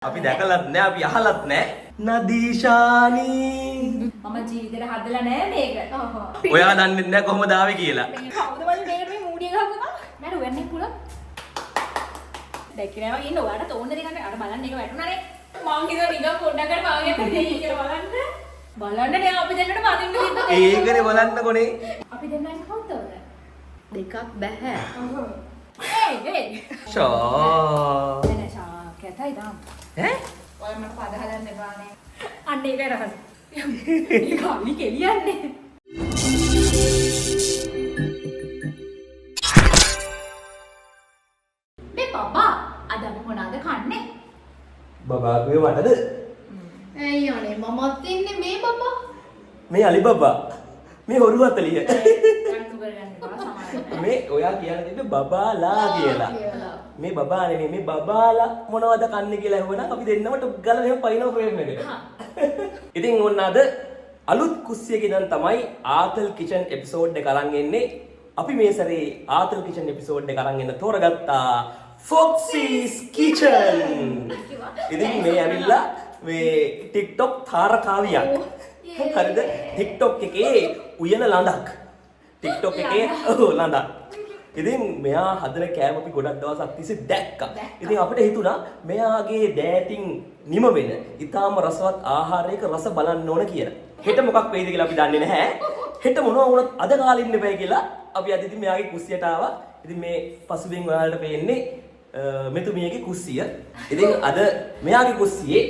අපි දැකලත් නෑ අපි අහලත් නෑ නදීෂානි මම ජීවිතේට හදලා නෑ මේක. ඔයා දන්නේ නැහැ කොහොමද ආවේ කියලා. මේ කවුද මම මේකට මේ මූඩිය ගහපුවා? නෑ වෙන්නේ පුළුවන්. දැක්කේ නෑ වගේ ඉන්න ඔයාලට ඕන දෙයක් ගන්න. අර බලන්න එක වැටුණානේ. මං හිතුවා නිකන් පොඩ්ඩක් මාගේ දෙයි කියලා බලන්න. බලන්න නේ අපි දෙන්නට මදින්න හිතුවා. ඒකනේ බලන්නකොනේ. අපි දෙන්නයි කවුද? දෙකක් බෑ. ඒ ෂා නෑ ෂා කැතයි තාම. ඈ ඔය මට පද හදන්න එපානේ. අන්න ඒකයි රහස. මේ කවි කෙලියන්නේ. මේ බබා අද අපි මොනවද කන්නේ? බබා කිව්වේ මටද? ඇයි අනේ මමත් ඉන්නේ මේ බබා. මේ අලි බබා. මේ හොරු 40. ගන්න කරගන්න බා සමානයි. මේ ඔයා කියන දේ බබාලා කියලා. මේ බබා නෙමෙයි මේ බබාලා මොනවද කන්නේ කියලා ඇහුවනම් අපි දෙන්නම ටොක් ගාලා එහෙම පයින්ව ෆ්‍රේම් එකට. ඉතින් ඔන්න අද අලුත් කුස්සියක ඉඳන් තමයි ආතල් කිචන් එපිසෝඩ් එක අරන් එන්නේ. අපි මේ සැරේ ආතල් කිචන් එපිසෝඩ් එක අරන් එන්න තෝරගත්තා Foxy's Kitchen. ඉතින් මේ ඇවිල්ලා මේ TikTok තාරකාවියක්. හරිද? TikTok එකේ උයන ලඳක්. TikTok එකේ ලඳක්. ඉතින් මෙයා හදන කෑම අපි ගොඩක් දවසක් තිස්සේ දැක්කා. ඉතින් අපිට හිතුණා මෙයාගේ දෑතින් නිම වෙන ඊටාම රසවත් ආහාරයක රස බලන්න ඕන කියලා. හෙට මොකක් වෙයිද කියලා අපි දන්නේ නැහැ. හෙට මොනවා වුණත් අද කාලේ ඉන්න බෑ කියලා අපි අද ඉතින් මෙයාගේ කුස්සියට ආවා. ඉතින් මේ පසුබිම් ඔයාලට පේන්නේ මෙතුමියගේ කුස්සිය. ඉතින් අද මෙයාගේ කුස්සියේ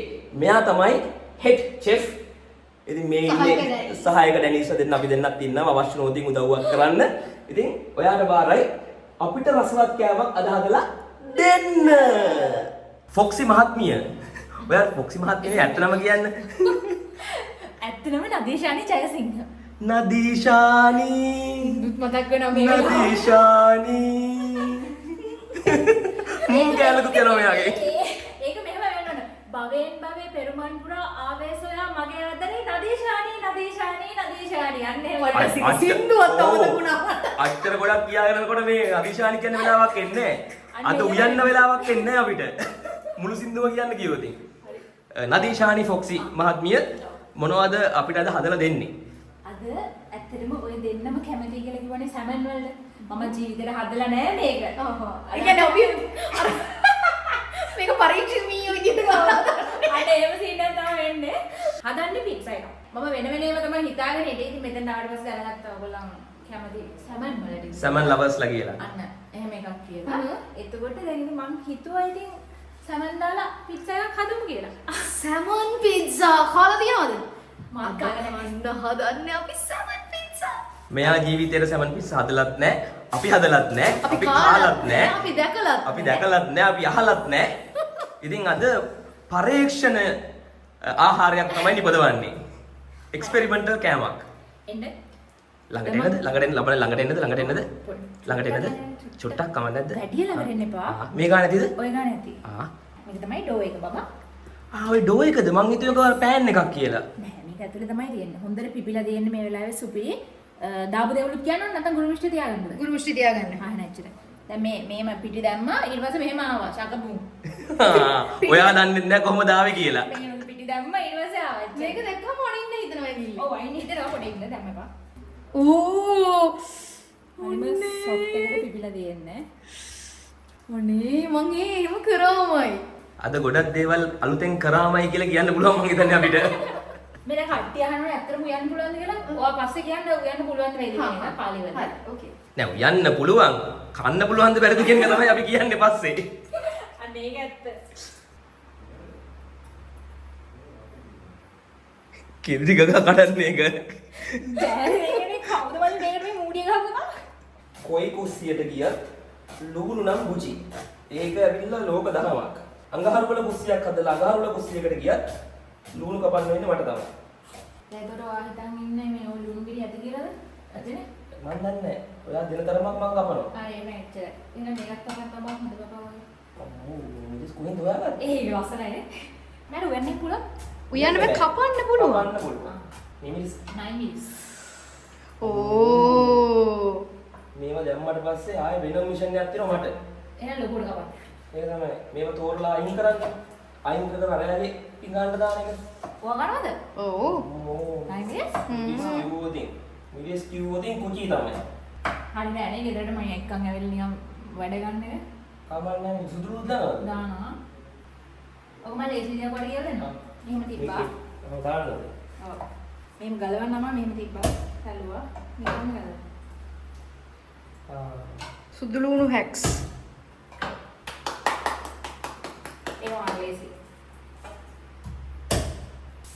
මෙයා තමයි හෙඩ් චෙෆ්. ඉතින් මේ ඉන්නේ සහායක ඩැනිස්ලා දෙන්න අපි දෙන්නත් ඉන්නවා අවශ්‍ය නොතින් උදව්වක් කරන්න. ඉතින් ඔයාට බාරයි අපිට රසවත් කෑමක් අද හදලා දෙන්න. ෆොක්සි මහත්මිය. ඔයාලා ෆොක්සි මහත්මියනේ ඇත්ත නම කියන්න. ඇත්තටම නදීෂානි ජයසිංහ. නදීෂානි. මතක් වෙනවා මේ නදීෂානි. මූ කැලක කියනවා මෙයාගේ. ඒක මෙහෙම වෙන්න ඕන. භවෙන් භවේ පෙරුමන් පුරා ආවේසෝයා මගේ ආදරේ නදීෂානි නදීෂානි නදීෂානි යන්නේ වට සින්දුවත් අවුද වුණා. අච්චර ගොඩක් කියාගෙනකොට මේ නදීෂානි කියන වෙලාවක් එන්නේ නැහැ. අද උයන්න වෙලාවක් එන්නේ නැහැ අපිට. මුළු සින්දුව කියන්න කිව්වොත්. නදීෂානි ෆොක්සි මහත්මිය මොනවද අපිට අද හදලා දෙන්නේ? අද ඇත්තටම ඔය දෙන්නම කැමති කියලා කිව්වනේ සැමන් වලට. මම ජීවිතේට හදලා නෑ මේක. ඒ කියන්නේ අපි මේක පරීක්ෂණීය විදිහට ගන්නවා. අර එහෙම සීන් එකක් තමයි වෙන්නේ. හදන්නේ පිට්සා එක. මම වෙන වෙනම තමයි හිතාගෙන හිටියේ. ඉතින් මෙතන ආවට පස්සේ දැනගත්තා ඔයගොල්ලෝ කැමති සැමන් වලට. සැමන් ලවර්ස්ලා කියලා. අන්න එහෙම එකක් කියලා. එතකොට දැන් ඉතින් මං හිතුවා ඉතින් සැමන් දාලා පිට්සා එකක් හදමු කියලා. සැමන් පිට්සා කාලා තියනවද? මාත් කාගෙන මන්න හදන්නේ අපි සැමන් පිට්සා. මෙයා ජීවිතේට සැමන් පිස්සා හදලත් නැහැ. අපි හදලත් නැහැ. අපි කාලත් නැහැ. අපි දැකලත් නැහැ. අපි අහලත් නැහැ. ඉතින් අද පරීක්ෂණ ආහාරයක් තමයි නිපදවන්නේ. එක්ස්පෙරිමන්ටල් කෑමක්. එන්න. ළඟට එන්නද? චුට්ටක් කමක් නැද්ද? වැඩි ළඟට එන්න එපා. මේ ගාන නැතිද? ඔය ගාන නැති. මේක තමයි ඩෝ එක බබා. ඔය ඩෝ එකද? මං හිතුවේ පෑන් එකක් කියලා. නෑ මේක ඇතුලේ තමයි තියෙන්නේ. හොඳට පිපිලා තියෙන්නේ මේ වෙලාවේ සුපි. දාපු දේවලුත් කියනවා නැත්නම් ගුරු මිෂ්ටි තියාගන්නද? ගුරු මිෂ්ටි තියාගන්න. ආ නැච්චර. දැන් මේම පිටි දැම්මා ඊට පස්සේ මෙහෙම ආවා ශකබුම්. ඔයා දන්නේ නැහැ කොහොමද ආවේ කියලා. මෙහෙම පිටි දැම්මා ඊට පස්සේ ආවා. මේක දැක්කම අනින්න හිතනවා ඇවිල්ලා. ඔව් අයින් හිතනවා පොඩි ඉන්න දැම්ම එපා. ඕ අනිම සොෆ්ට් එකට පිපිලා තියෙන්නේ. මොනේ මං එහෙම කරාමයි. අද ගොඩක් දේවල් අලුතෙන් කරාමයි කියලා කියන්න පුළුවන් මං හිතන්නේ අපිට. මෙන්න කට්ටිය අහනවා ඇත්තටම උයන්න පුළුවන්ද කියලා. ඔයා පස්සේ කියන්න උයන්න පුළුවන් වේද කියලා පාලි වල. හරි ඕකේ. නෑ උයන්න පුළුවන්. කන්න පුළුවන්ද බැරිද කියන එක තමයි අපි කියන්නේ පස්සේ. අන්න ඒක ඇත්ත. කිරි ගග කඩන්නේ ඒක. දැන් මේකනේ කවුද මම මේකට මේ මූඩිය ගහපුවා? කොයි කුස්සියට ගියත් ලුගුණු නම් බුචි. ඒක ඇවිල්ලා ලෝක දහමක්. අඟහරු වල කුස්සියක් හදලා අඟහරු වල කුස්සියකට ගියත් ලුණු කපන්න වෙන්නේ මට තමයි. ඒකට ඔයා හිතන් ඉන්නේ මේ ඔය ලුණු ගිරි ඇති කියලාද? ඇතිනේ. මම දන්නේ නැහැ. ඔයා දින තරමක් මම කපනවා. හරි එහෙම එච්චරයි. එහෙනම් මේකත් තමයි බබා හොඳ බබා වගේ. අම්මෝ මිනිස් කොහෙන්ද හොයාගත්තේ? ඒක ලස්සනයිනේ. නේද වෙන්නේ පුළුවන්? උයන්න බෑ කපන්න පුළුවන්. කපන්න පුළුවන්. මිනිස් 9 minutes. ඕ මේවා දැම්මට පස්සේ ආයෙ වෙනම මිෂන් එකක් තියෙනවා මට. එහෙනම් ලොකුට කපන්න. ඒක තමයි. මේව තෝරලා අයින් කරන්න. අයින් කරලා අරයාගේ පිඟානට දාන එක. ඔයා කරනවද? ඔව්. ඕ. නයිස්. මිරිස් කිව්වොතින් කුචි තමයි. හරි නෑ නේ ගෙදරට මම එක්කන් ඇවිල්ලා නිකන් වැඩ ගන්න එක. කමන්නේ සුදුරුත් දානවද? දානවා. ඔක මම ලේසි විදියට කොට කියලා දෙනවා. මෙහෙම තිබ්බා. ඔව් දාන්නද? ඔව්. මෙහෙම ගලවන්නම මෙහෙම තිබ්බා. සැලුවා. නිකන් ගලවනවා. සුදු ලුණු හැක්ස්. ඒවා ලේසි.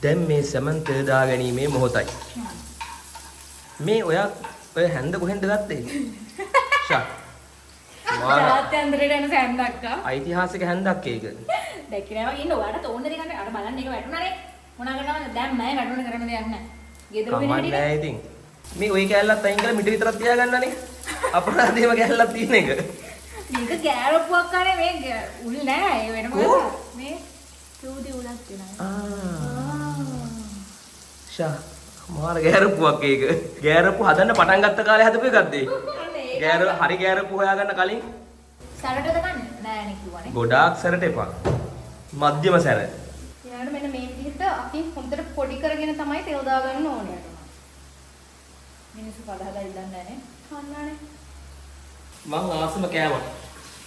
දැන් මේ සමන් තෙල් දා ගැනීමේ මොහොතයි. මේ ඔය හැන්ද කොහෙන්ද ගත්තේ? ෂා. රාත්‍යාන්තරයට එන සෑම්දක්කා. ඓතිහාසික හැන්දක් ඒක. දැක්කේ නෑ වගේ ඉන්න ඔයාලට ඕන දෙයක් ගන්න. අර බලන්න එක වැටුණානේ. මොනා කරනවද? දැන් මම වැටුණ කරන්න දෙයක් නෑ. ගෙදර වෙන කමක් හැටි. නෑ ඉතින්. මේ ඔය කෑල්ලත් අයින් කරලා මිට විතරක් තියාගන්නනේ. අපරාධේම කෑල්ලක් තියෙන එක. මේක ගෑරප්පුවක් කරේ මේ උල් නෑ ඒ වෙනම මේ චූටි උලක් වෙනවා. ෂා මාර ගෑරප්පුවක් ඒක. ගෑරප්පු හදන්න පටන් ගත්ත කාලේ හදපු එකක්ද ඒ? හරි ගෑරප්පු හොයාගන්න කලින් සැරටද ගන්න නෑ නේ කිව්වනේ. ගොඩාක් සැරට එපා. මධ්‍යම සැර. ඊළඟට මෙන්න මේ විදිහට අපි හොඳට පොඩි කරගෙන තමයි තෙල් දාගන්න ඕනේ. මිනිස්සු කඩහදා ඉල්ලන්නේ නෑනේ. කන්නානේ. මං ආසම කෑමක්.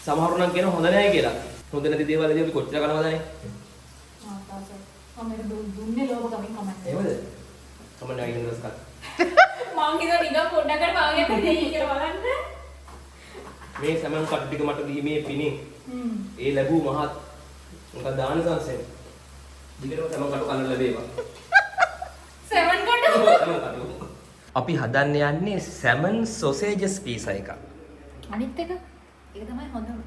සමහරු නම් කියන හොඳ නැහැ කියලා. හොඳ නැති දේවල් ඉතින් අපි කොච්චර කනවදනේ. මම දුන්නේ ලෝභකමින් කමන්නේ. එහෙමද? කමන්න ආගෙන දවස් ගන්න. මං හිතුවා නිකන් පොඩ්ඩකට පාගයක් දෙයි කියලා බලන්න. මේ සමන් කට් ටික මට දීමේ පිණින් ඒ ලැබූ මහත් මොකද දාන සංසය. දිගටම සමන් කට් කන්න ලැබේවා. සෙවන් කොට. අපි හදන්න යන්නේ සැමන් සොසේජස් පීසා එකක්. අනිත් එක ඒක තමයි හොඳම.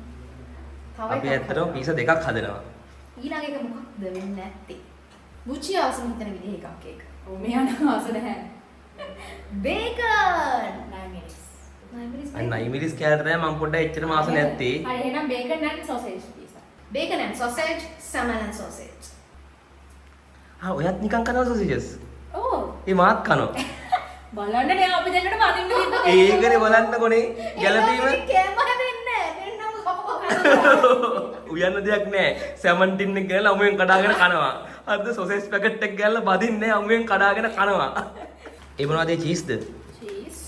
අපි ඇත්තටම පීසා දෙකක් හදනවා. ඊළඟ එක මොකක්ද වෙන්නේ නැත්තේ? බුචි ආසම හිතන විදිහ එකක් ඒක. ඔව් මෙයා නම් ආස නැහැ. බේකන්. නයිමිරිස්. නයිමිරිස් කෑල්ලට තමයි මම පොඩ්ඩක් එච්චරම ආස නැත්තේ. හරි එහෙනම් bacon and sausage pizza. Bacon and sausage, salmon and sausage. ඔයත් නිකන් කනවා සොසේජස්. ඔව්. ඒ මාත් කනවා. බලන්න නේ අපි දෙන්නට වදින්න තිබ්බ දෙයක්. ඒකනේ බලන්නකොනේ ගැළපීම. කෑම හැදෙන්නේ නැහැ. දෙන්නම කපපුවා. උයන්න දෙයක් නැහැ. සැමන් ටින් එක ගාලා අමුයෙන් කඩාගෙන කනවා. අද සොසේජ් පැකට් එක ගාලා බදින්නේ අමුයෙන් කඩාගෙන කනවා. ඒ මොනවද ඒ චීස්ද? චීස්.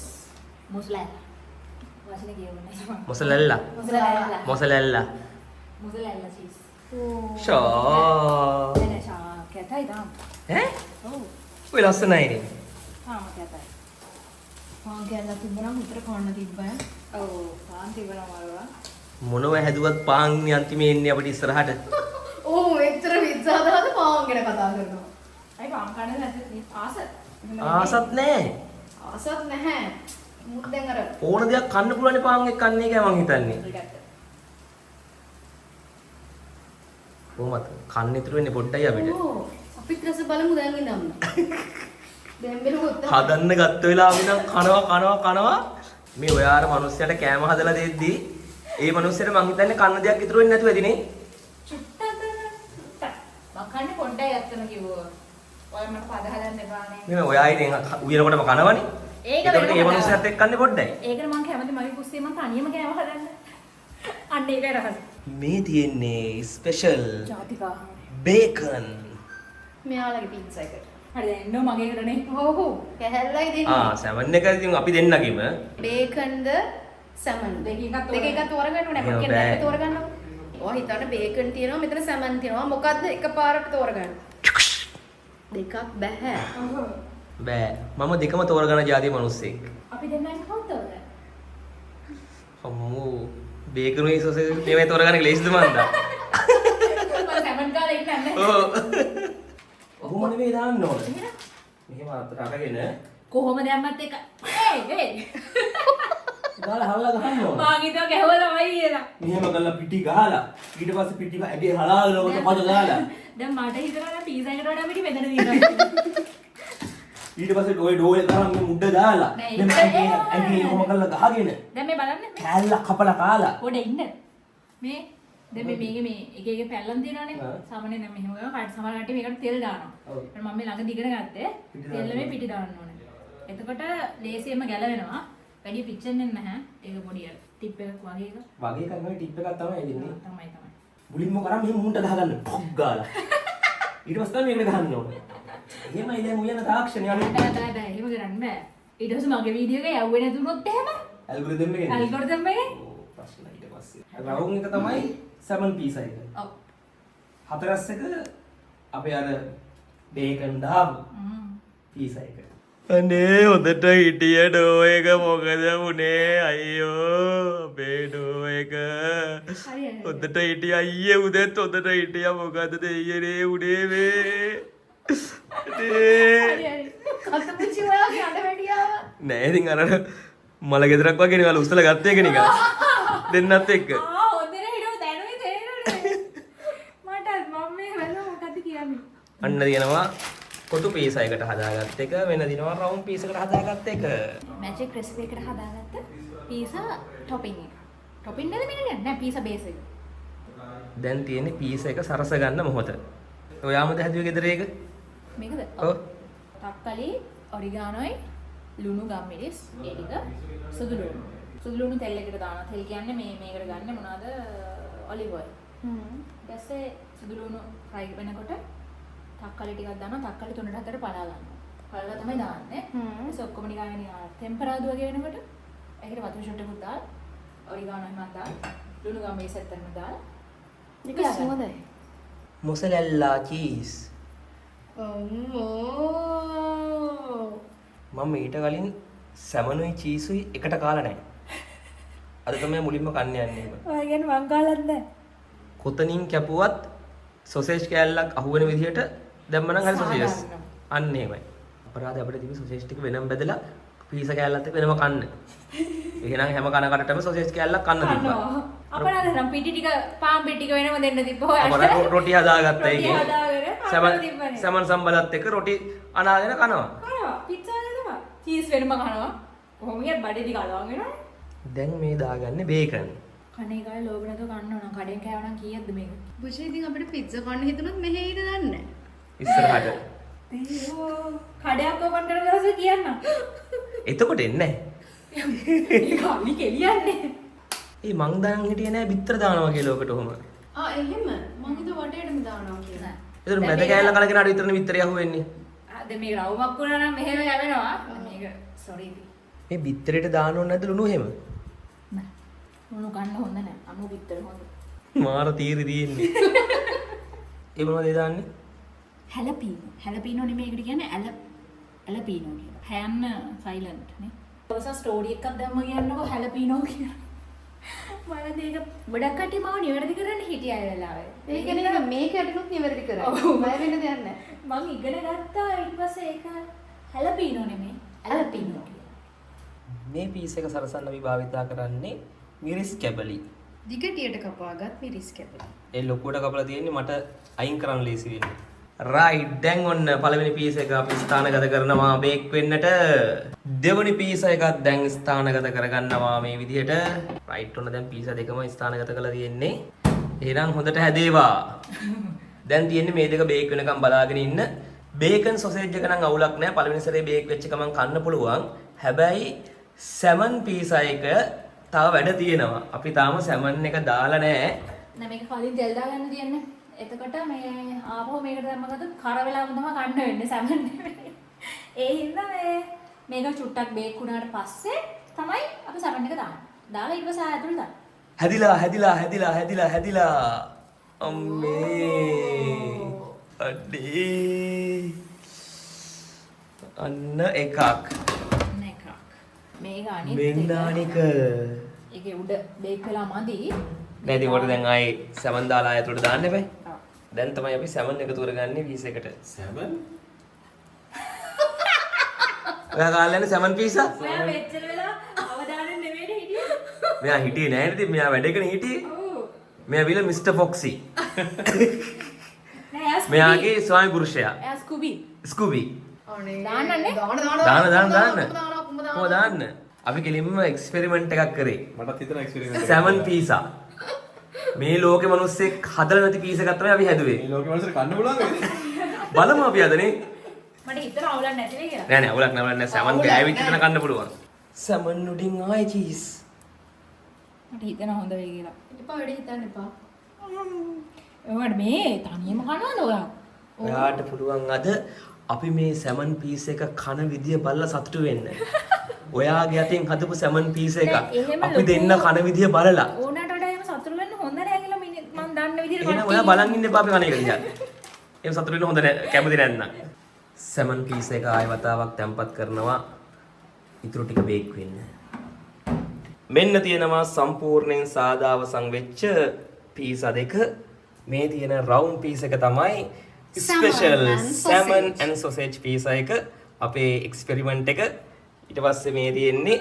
මොසලැල්ලා. වචනේ කියවන්නේ. මොසලැල්ලා. මොසලැල්ලා. මොසලැල්ලා. මොසලැල්ලා චීස්. ෂා. එනේ ෂා කැතයි තාම. ඈ? ඔව්. ඔය ලස්සනයි නේ. තාම කැතයි. පාන් කෑල්ලක් තිබ්බනම් උතර කන්න තිබ්බා. ඔව් පාන් තිබුණා මාරුවා. මොනව හැදුවත් පාන් අන්තිමේ එන්නේ අපිට ඉස්සරහට. ඕ එච්චර පිට්සා දාලා පාන් ගැන කතා කරනවා. අයි පාන් කන්නේ නැද්ද ආස? ආසත් නැහැ. ආසත් නැහැ. මුත් දැන් අර ඕන දෙයක් කන්න පුළුවන් පාන් එක කන්නේ එකයි මං හිතන්නේ. කොහොමද? කන්න ඉතුරු වෙන්නේ පොඩ්ඩයි අපිට. ඕ අපිත් රස බලමු දැන් ඉඳන්. දැන් මෙලොත් හදන්න ගත්ත වෙලාවෙ ඉඳන් කනවා. මේ ඔයාර මිනිස්සයාට කෑම හදලා දෙද්දී ඒ මිනිස්සයාට මං හිතන්නේ කන්න දෙයක් ඉතුරු වෙන්නේ නැතුව ඇදිනේ. චුට්ටක් මම කන්නේ පොඩ්ඩයි අත්තම කිව්වා. ඔය මට පද හදන්න එපානේ. මේ ඔයා ඉතින් උයනකොටම කනවනේ. ඒක ඒකට ඒ මිනිස්සයාත් එක්ක කන්නේ පොඩ්ඩයි. ඒකට මම කැමති මගේ කුස්සිය මම තනියම කෑම හදන්න. අන්න ඒකයි රහස. මේ තියෙන්නේ ස්පෙෂල් ජාතිකා. බේකන්. මෙයාලගේ පිට්සා එක. හරි දැන් එන්නෝ මගේ කරනේ. ඔව් කැහැල්ලයි දෙන්නේ. සැමන් එක ඉතින් අපි දෙන්නගෙම බේකන්ද සැමන් දෙක එකක් තෝරගන්න ඕනේ. මම කියන්නේ දෙක තෝරගන්නවා. ඔයා හිතන්න බේකන් තියෙනවා මෙතන සැමන් තියෙනවා. මොකද්ද එකපාරට තෝරගන්න? දෙකක් බෑ. බෑ මම දෙකම තෝරගන්න ජාතිය මිනිස්සෙක්. අපි දෙන්නයි කවුද තෝරගන්නේ? අම්මෝ බේකනුයි සොසේජ් දෙමේ තෝරගන්න ලේසිද මන්දා. මම සැමන් කාලේ ඉන්නේ නැහැ. ඔව්. ඔහොම නෙවෙයි දාන්න ඕනේ. මෙහෙම අතට අරගෙන කොහොමද යන්නත් එක. ඒ දාලා හල්ලා ගහන්න ඕනේ. මං හිතුවා ගැහුවා තමයි කියලා. මෙහෙම කරලා පිටි ගහලා ඊට පස්සේ පිටි ඇගේ හලාගෙන ඔකට පද දාලා දැන් මට හිතනවා නම් පීසා එකට වඩා පිටි මෙතන දිනවා. ඊට පස්සේ ඔය ඩෝල් කරන් මේ මුඩ දාලා නෑ, දැන් ඇගේ කොහොම කරලා ගහගෙන දැන් මේ බලන්න. කෑල්ලක් කපලා කාලා පොඩ ඉන්න. මේ දැන් මේකේ මේ එක එක පැල්ලම් තියෙනවානේ. ආ. සාමාන්‍යයෙන් දැන් මෙහෙම කරලා කාට සමහර රටේ මේකට තෙල් දානවා. ඔව්. මම මේ ළඟ දිගට ගත්තේ තෙල් මේ පිටි දාන්න ඕනේ. එතකොට ලේසියෙන්ම ගැලවෙනවා. වැඩි පිච්චෙන්නේ නැහැ. ඒක පොඩි ටිප් එකක් වගේ එක. වගේ කරනවා ටිප් එකක් තමයි දෙන්නේ. තමයි. මුලින්ම කරා මෙහෙම මුන්ට ගහගන්න ඩොග් ගාලා. ඊට පස්සේ තමයි මේකට ගහන්න ඕනේ. එහෙමයි දැන් උයන තාක්ෂණය අනුව. බෑ එහෙම කරන්න බෑ. ඊට පස්සේ මගේ වීඩියෝ එක යවුවේ නැතුනොත් එහෙම ඇල්ගොරිතම් එකේ. ඇල්ගොරිතම් එකේ. ප්‍රශ්න ඊට පස්සේ. රවුම් එක තමයි 7 piece එක. ඔව්. හතරස් එක අපේ අර බේකන් දාපු piece එක. අනේ හොඳට හිටිය ඩෝ එක මොකද වුනේ අයියෝ අපේ ඩෝ එක. හොඳට හිටිය අයියේ උදේත් හොඳට හිටිය මොකද දෙයියනේ උනේ මේ. කතපුචි ඔයාගේ අඬ වැඩියාව. නෑ ඉතින් අර මල ගෙදරක් වගේ නේ වල උස්සලා ගත්ත එක නිකන්. දෙන්නත් එක්ක. හොඳට හිටව දැනුයි තේරෙන්නේ. මට මම මේ වෙන මොකද කියන්නේ. අන්න දිනවා කොටු පීස් එකකට හදාගත්ත එක වෙන දිනවා රවුම් පීස් එකකට හදාගත්ත එක. මැජික් රෙසිපි එකට හදාගත්ත පීසා ටොපින් එක. ටොපින් නෙද මේක නෑ පීසා බේස් එක. දැන් තියෙන්නේ පීස් එක සරස ගන්න මොහොත. ඔයාමද හැදුවේ ගෙදර එක? මේකද? ඔව්. තක්කලි, ඔරිගානෝයි, ලුණු ගම්මිරිස්, ඒ ටික සුදු ලුණු. සුදු ලුණු තෙල් එකට දානවා. තෙල් කියන්නේ මේකට ගන්න මොනවද? Olive oil. ඊට පස්සේ සුදු ලුණු ෆ්‍රයි වෙනකොට තක්කලි ටිකක් දානවා. තක්කලි 3-4 පලා ගන්නවා. පළලා තමයි දාන්නේ. ඊට පස්සේ ඔක්කොම නිකන් ටෙම්පරාදු වගේ වෙනකොට ඒකට වතුර ෂොට් එකක් දාලා ඔරිගානෝ එකක් දාලා ලුණු ගම්මිරිස් ඇත්තටම දාලා නික සුවඳයි. මොසරෙල්ලා චීස්. අම්මෝ. මම ඊට කලින් සැමනුයි චීසුයි එකට කාලා නැහැ. අද තමයි මුලින්ම කන්න යන්නේ ඒක. ඔය කියන්නේ මං කාලත් නැහැ. කොතනින් කැපුවත් සොසේජ් කෑල්ලක් අහුවෙන විදිහට දැම්මනම් හරි සොසේජස්. අන්න එහෙමයි. අපරාධ අපිට තිබි සොසේජ් ටික වෙනම බෙදලා පීස කෑල්ලත් එක්ක වෙනම කන්න. එහෙනම් හැම කනකටම සොසේජ් කෑල්ලක් කන්න තිබ්බා. අපරාධ නම් පිටි ටික පාන් පිටි ටික වෙනම දෙන්න තිබ්බා. අපරාධ රොටි හදාගත්තා රොටි ඒකේ. හදාගෙන සමන් සම්බලත් එක්ක රොටි අනාගෙන කනවා. කනවා පිට්සා නේද? චීස් වෙනම කනවා. කොහොම ගියත් බඩේ ටික අලවම් වෙනවනේ. දැන් මේ දාගන්නේ බේකන්. කණේ ගාලා ලෝභ නැතුව කන්න ඕන. කඩෙන් කෑවනම් කීයක්ද මේක? පුචි ඉතින් අපිට පිට්සා කන්න හිතුනොත් මෙහෙ ඉන්න දන්නේ ඉස්සරහට. අයියෝ කඩයක් ඕපන් කරන දවසේ කියන්න. එතකොට එන්නේ නැහැ. ඒක අපි කෙලියන්නේ. ඒ මං දාන් හිටියේ නෑ බිත්තර දානවා කියලා ඔකට ඔහම. එහෙම මං හිතුව වටේටම දානවා කියලා. ඒතර මැද කෑල්ල කලගෙන අර විතරනේ බිත්තරය අහුවෙන්නේ. දැන් මේක රවුමක් වුණා නම් මෙහෙම යවෙනවා. මේක සෝරි. මේ බිත්තරේට දාන්න ඕනේ නැද්ද ලුණු එහෙම? නෑ. මොනු ගන්න හොඳ නෑ. අමු පිටර හොඳ. මාර තීරි තියෙන්නේ. ඒ මොනවද ඒ දාන්නේ? හැලපීනෝ. හැලපීනෝ නෙමෙයි ඒකට කියන්නේ ඇලපීනෝ කියලා. හැන්න සයිලන්ට් නේ. ඔයසා ස්ටෝරි එකක් දැම්ම කියන්නකො හැලපීනෝ කියලා. මම දෙයක ගොඩක් කට්ටිය මාව නිවැරදි කරන්න හිටිය අය වෙලාවේ. ඒ කියන්නේ මේක ඇටනුත් නිවැරදි කරා. බය වෙන්න දෙයක් නැහැ. මං ඉගෙන ගත්තා ඊට පස්සේ ඒක හැලපීනෝ නෙමෙයි ඇලපීනෝ කියලා. මේ පීස් එක සරසන්න අපි භාවිතා කරන්නේ මිරිස් කැබලි. දිගටියට කපාගත් මිරිස් කැපලි. ඒ ලොකුවට කපලා තියෙන්නේ මට අයින් කරන්න ලේසි වෙන්නේ. රයිට් දැන් ඔන්න පළවෙනි පීස් එක අපි ස්ථානගත කරනවා බේක් වෙන්නට. දෙවෙනි පීස් එකත් දැන් ස්ථානගත කරගන්නවා මේ විදිහට. රයිට් ඔන්න දැන් පීස් දෙකම ස්ථානගත කරලා තියෙන්නේ. එහෙනම් හොඳට හැදේවා. දැන් තියෙන්නේ මේ දෙක බේක් වෙනකම් බලාගෙන ඉන්න. බේකන් සොසේජ් එක නම් අවුලක් නැහැ. පළවෙනි සැරේ බේක් වෙච්ච ගමන් කන්න පුළුවන්. හැබැයි සැමන් පීස් එක තව වැඩ තියෙනවා. අපි තාම සැමන් එක දාලා නැහැ. නෑ මේක කලින් තෙල් දාගන්න තියෙන්නේ. එතකොට මේ ආපහු මේකට දැම්මකට කර වෙලාවම තමයි කන්න වෙන්නේ සැමන් නෙමෙයි. ඒ හින්දා මේක චුට්ටක් බේක් වුණාට පස්සේ තමයි අපි සැමන් එක දාන්නේ. දාලා ඊට පස්සේ ආයෙත් දාන්න. හැදිලා අම්මේ අඩේ අන්න එකක් මේක අනිත් මෙන්නානික ඒකේ උඩ බේක් වෙලා මදි. නැති කොට දැන් ආයේ සැමන් දාලා ආයතට දාන්න එපා. දැන් තමයි අපි සැමන් එකතු කරගන්නේ පීස් එකට. සැමන්? ඔයා කාලේ යන්නේ සැමන් පීසා? ඔයා මෙච්චර වෙලා අවදානෙන් නෙමෙයිනේ හිටියේ. මෙයා හිටියේ නෑ නේද? මෙයා වැඩේකනේ හිටියේ. ඔව්. මෙයා විල මිස්ටර් ෆොක්සි. නෑ යා මෙයාගේ ස්වාමි පුරුෂයා. යා ස්කූබි. ස්කූබි. ඕනේ. දාන්නනේ. දාන්න. දාන්න. අපි කෙලින්ම එක්ස්පෙරිමන්ට් එකක් කරේ. මටත් හිතන එක්ස්පෙරිමන්ට් සැමන් පීසා. මේ ලෝකේ මිනිස්සෙක් හදලා නැති පීස් එකක් තමයි අපි හැදුවේ. මේ ලෝකෙ මිනිස්සුන්ට කන්න පුළුවන් නේද? බලමු අපි අදනේ. මට හිතන අවුලක් නැති නේ කියලා. නෑ අවුලක් නෑ සැමන් ගෑවිච්ච තැන කන්න පුළුවන්. සැමන් උඩින් ආයි චීස්. මට හිතන හොඳ වෙයි කියලා. එපා වැඩි හිතන්න එපා. ඔයාට මේ තනියම කනවද ඔයා? ඔයාට පුළුවන් අද අපි මේ සැමන් පීස් එක කන විදිය බලලා සතුටු වෙන්න. ඔයාගේ අතින් හදපු සැමන් පීස් එක අපි දෙන්න කන විදිය බලලා. ඕනට වඩා එහෙම සතුටු වෙන්න හොඳ නෑ කියලා මම දන්න විදිහට එහෙනම් ඔයා බලන් ඉන්න එපා අපි කන එක දිහා. එහෙම සතුටු වෙන්න හොඳ නෑ කැමති නැත්නම්. සැමන් පීස් එක ආයෙ වතාවක් තැම්පත් කරනවා. ඉතුරු ටික බේක් වෙන්න. මෙන්න තියෙනවා සම්පූර්ණයෙන් සාදාවසන් වෙච්ච පීසා දෙක. මේ තියෙන රවුන්ඩ් පීස් එක තමයි special salmon and sausage pizza එක. අපේ එක්ස්පෙරිමන්ට් එක. ඊට පස්සේ මේ තියෙන්නේ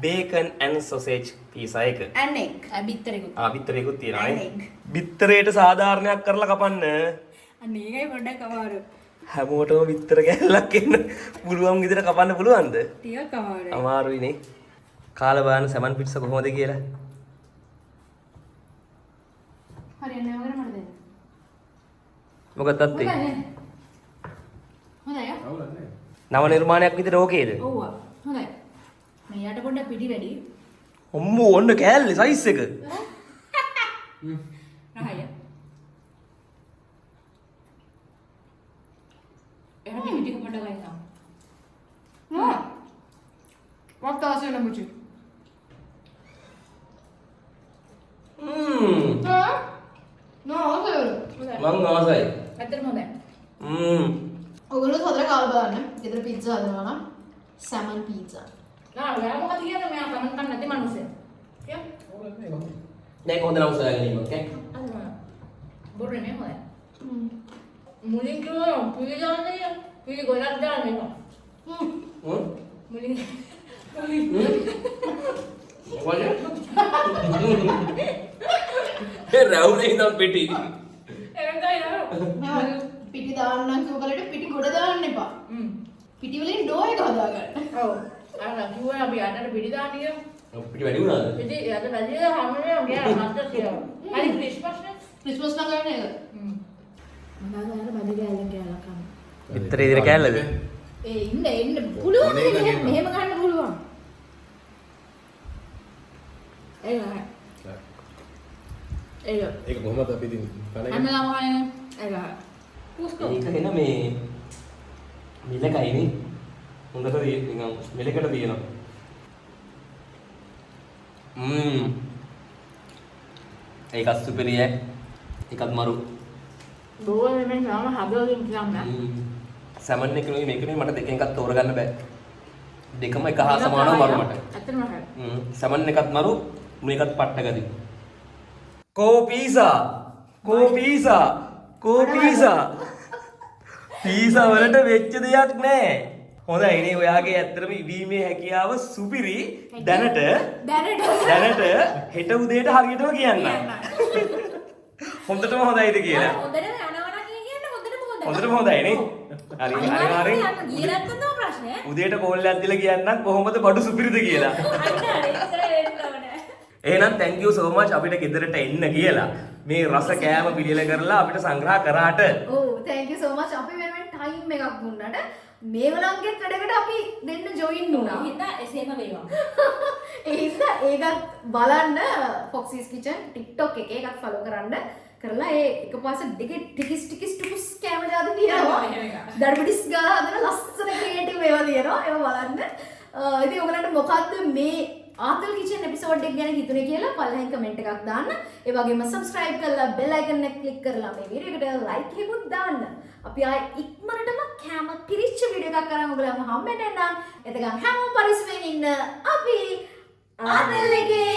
බේකන් ඇන්ඩ් සොසේජ් පීසා එක. and egg. බිත්තරෙකුත්. බිත්තරයකුත් තියෙනවා And නේ. egg. බිත්තරේට සාධාරණයක් කරලා කපන්න. අන්න ඒකයි පොඩ්ඩක් අමාරු. හැමෝටම බිත්තර කැල්ලක් එන්න පුළුවන් විදිහට කපන්න පුළුවන්ද? ටිකක් අමාරුයි. අමාරුයි නේ. කාලා බලන්න සැමන් පිට්ස කොහොමද කියලා. හරියන්නේ නැහැ මට දෙන්න. මොකද තත්ත්වේ? හොඳයි. නව නිර්මාණයක් විදිහට ඕකේද? ඔව්. හොඳයි. මේ යට පොඩ්ඩක් පිටි වැඩි. අම්මෝ ඔන්න කෑල්ලේ සයිස් එක. රහය. එහෙනම් පිටි ටික පොඩ්ඩක් ගන්න. මට ආසෙ නමුචි. නෝ මං ආසයි. ඇත්තටම හොඳයි. ඔයගොල්ලෝ හොදට කාලා බලන්න. ගෙදර පිට්සා හදනවා නම් සැමන් පීට්සා. නෑ ඔයා මොකද කියන්නේ මෙයා කමෙන්ට් කරන්න නැති මිනිස්සයා. කියන්න. නෑ කොහොමද නම් උසාගෙන ඉන්නේ ඕකේ? බොරේ නේ හොයා. මුලින් කිව්වා පුලි දාන්නේ පුලි ගොඩක් දාන්නේ. මුලින් වගේ ඒ රවුනේ ඉඳන් පිටි. එරෙන්දයි නෝ. පිටි දාන්න කිව්ව කලට පිටි ගොඩ දාන්න එපා. පිටි වලින් ඩෝ එක හදාගන්න. ඔව්. අර කිව්වා අපි යන්නට පිටි දාන්න කියලා. පිටි වැඩි වුණාද? පිටි යන්න වැඩිද හැමෝම ගියා මත්තර කියලා. හරි ක්‍රිස්මස් නේ. ක්‍රිස්මස් නම් ගන්න එක. මම දාලා බඩ ගෑල්ලෙන් කියලා කන්න. විතර ඉදිරිය කෑල්ලද? ඒ එන්න පුළුවන් නේ මෙහෙම ගන්න පුළුවන්. ඒක කොහොමද අපි ඉතින් කන්නේ? හැමදාම කන්නේ ඒක. පුස්කෝ. ඒක එන මේ මිලකයි නේ. හොඳට නිකන් මිලකට තියෙනවා. ඒකත් සුපිරිය. ඒකත් මරු. බෝල් මේ නාම හදවතින් කියන්න. සැමන් එක නෙවෙයි මේක නෙවෙයි මට දෙකෙන් එකක් තෝරගන්න බෑ. දෙකම එක හා සමානව මරු මට. ඇත්තටම හරි. සැමන් එකත් මරු මේකත් පට්ටගදි. කෝ පීසා පීසා වලට වෙච්ච දෙයක් නෑ. හොඳයි නේ ඔයාගේ ඇත්තටම ඉවීමේ හැකියාව සුපිරි. දැනට හෙට උදේට හරියටම කියන්න. හොඳටම හොඳයිද කියලා. හොඳට යනවනම් කියන්නේ හොඳටම හොඳයි නේ. හරි අනිවාර්යෙන් ගියලත් තමයි ප්‍රශ්නේ. උදේට කෝල් එකක් දීලා කියන්නම් කොහොමද බඩු සුපිරිද කියලා. එහෙනම් thank you so much අපිට ගෙදරට එන්න කියලා. මේ රස කෑම පිළියෙල කරලා අපිට සංග්‍රහ කරාට. ඔව් thank you so much අපි වෙනුවෙන් ටයිම් එකක් දුන්නාට මේගොල්ලන්ගේ වැඩකට අපි දෙන්න ජොයින් වුණා. හින්දා එසේම වේවා. ඒ හින්දා ඒකත් බලන්න Foxy's Kitchen TikTok එකේ ඒකත් follow කරන්න කරලා ඒ එකපාරට දෙකේ ටිකිස් ටුකුස් කැම දාලා තියෙනවා. දඩබඩිස් ගාලා හදන ලස්සන ක්‍රියේටිව් ඒවා තියෙනවා. ඒවා බලන්න. ඉතින් ඔයගලන්ට මොකද්ද මේ Athal Kitchen episode එක ගැන හිතුනේ කියලා පල්ලෙන් කමෙන්ට් එකක් දාන්න. ඒ වගේම subscribe කරලා bell icon එක click කරලා මේ වීඩියෝ එකට like එකකුත් දාන්න. අපි ආයේ ඉක්මනටම කැම පිරිච්ච වීඩියෝ එකක් කරන් ඔයගලම හම්බෙන්න එන්නම්. එතකන් හැමෝම පරිස්සමෙන් ඉන්න. අපි Athal එකේ